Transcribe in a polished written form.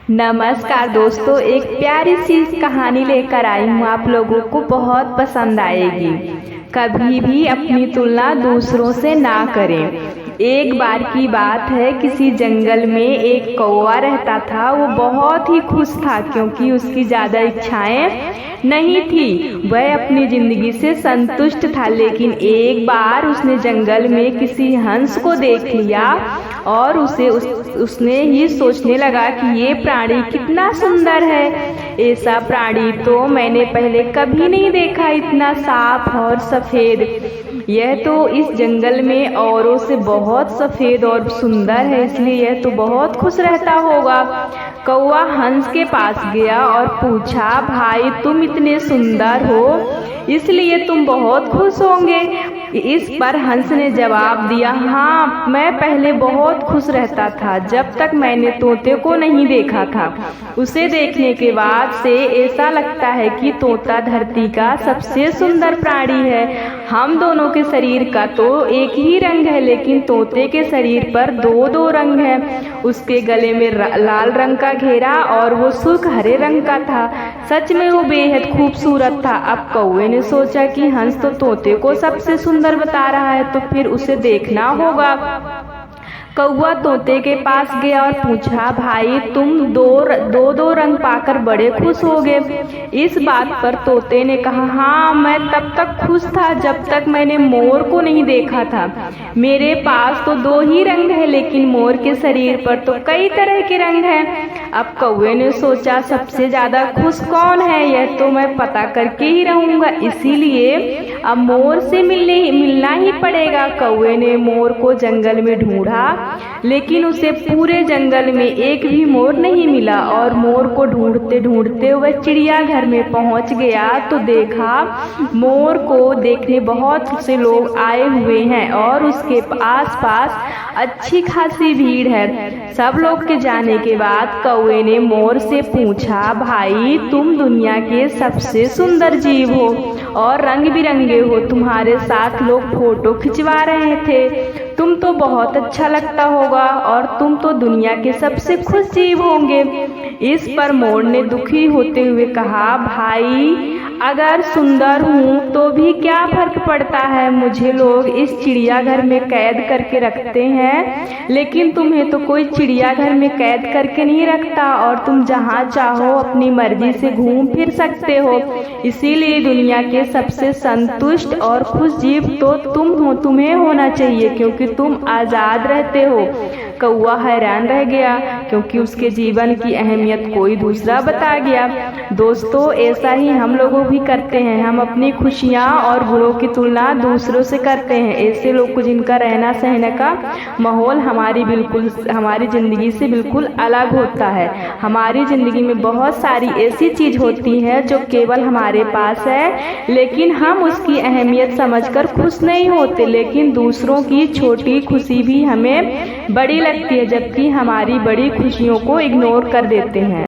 नमस्कार दोस्तों, एक प्यारी सी कहानी लेकर आई हूँ। आप लोगों को बहुत पसंद आएगी। कभी भी अपनी तुलना दूसरों से ना करें। एक बार की बात है, किसी जंगल में एक कौवा रहता था। वो बहुत ही खुश था क्योंकि उसकी ज़्यादा इच्छाएं नहीं थी। वह अपनी जिंदगी से संतुष्ट था। लेकिन एक बार उसने जंगल में किसी हंस को देख लिया और उसने ही सोचने लगा कि ये प्राणी कितना सुंदर है। ऐसा प्राणी तो मैंने पहले कभी नहीं देखा, इतना साफ और सफेद। यह तो इस जंगल में औरों से बहुत सफेद और सुंदर है, इसलिए यह तो बहुत खुश रहता होगा। कौवा हंस के पास गया और पूछा, भाई तुम इतने सुंदर हो इसलिए तुम बहुत खुश होंगे। इस पर हंस ने जवाब दिया, हाँ, मैं पहले बहुत खुश रहता था जब तक मैंने तोते को नहीं देखा था। उसे देखने के बाद से ऐसा लगता है कि तोता धरती का सबसे सुंदर प्राणी है। हम दोनों के शरीर का तो एक ही रंग है, लेकिन तोते के शरीर पर दो दो रंग है। उसके गले में लाल रंग का घेरा और वो सुर्ख हरे रंग का था। सच में वो बेहद खूबसूरत था। अब कौवे ने सोचा कि हंस तो तोते को सबसे सुंदर बता रहा है, तो फिर उसे देखना होगा। कौवा तोते के पास गया और पूछा, भाई तुम दो रंग पाकर बड़े खुश होगे। इस बात पर तोते ने कहा, हाँ, मैं तब तक खुश था जब तक मैंने मोर को नहीं देखा था। मेरे पास तो दो ही रंग है, लेकिन मोर के शरीर पर तो कई तरह के रंग हैं। अब कौवे ने सोचा, सबसे ज्यादा खुश कौन है, यह तो मैं पता करके ही रहूंगा। इसीलिए अब मोर से मिलना ही पड़ेगा। कौवे ने मोर को जंगल में ढूंढा, लेकिन उसे पूरे जंगल में एक भी मोर नहीं मिला। और मोर को ढूंढते ढूंढते वह चिड़ियाघर में पहुंच गया तो देखा मोर को देखने बहुत से लोग आए हुए हैं और उसके आसपास अच्छी खासी भीड़ है। सब लोग के जाने के बाद कौवे ने मोर से पूछा, भाई तुम दुनिया के सबसे सुंदर जीव हो और रंग बिरंगे हो। तुम्हारे साथ लोग फोटो खिंचवा रहे थे। तुम तो बहुत अच्छा लगता होगा और तुम तो दुनिया के सबसे खुश जीव होंगे। इस पर मोर ने दुखी होते हुए कहा, भाई अगर सुंदर हूँ तो भी क्या फर्क पड़ता है। मुझे लोग इस चिड़ियाघर में कैद करके रखते हैं, लेकिन तुम्हें तो कोई चिड़ियाघर में कैद करके नहीं रखता और तुम जहाँ चाहो अपनी मर्जी से घूम फिर सकते हो। इसीलिए दुनिया के सबसे संतुष्ट और खुश जीव तो तुम हो, तुम्हें होना चाहिए, क्योंकि तुम आजाद रहते हो। कौवा हैरान रह गया क्योंकि उसके जीवन की अहमियत कोई दूसरा बता गया। दोस्तों, ऐसा ही हम लोगों भी करते हैं। हम अपनी खुशियाँ और गुणों की तुलना दूसरों से करते हैं। ऐसे लोग को जिनका रहना सहने का माहौल हमारी जिंदगी से बिल्कुल अलग होता है। हमारी जिंदगी में बहुत सारी ऐसी चीज होती है जो केवल हमारे पास है, लेकिन हम उसकी अहमियत समझकर खुश नहीं होते। लेकिन दूसरों की छोटी खुशी भी हमें बड़ी लगती है, जबकि हमारी बड़ी खुशियों को इग्नोर कर देते हैं।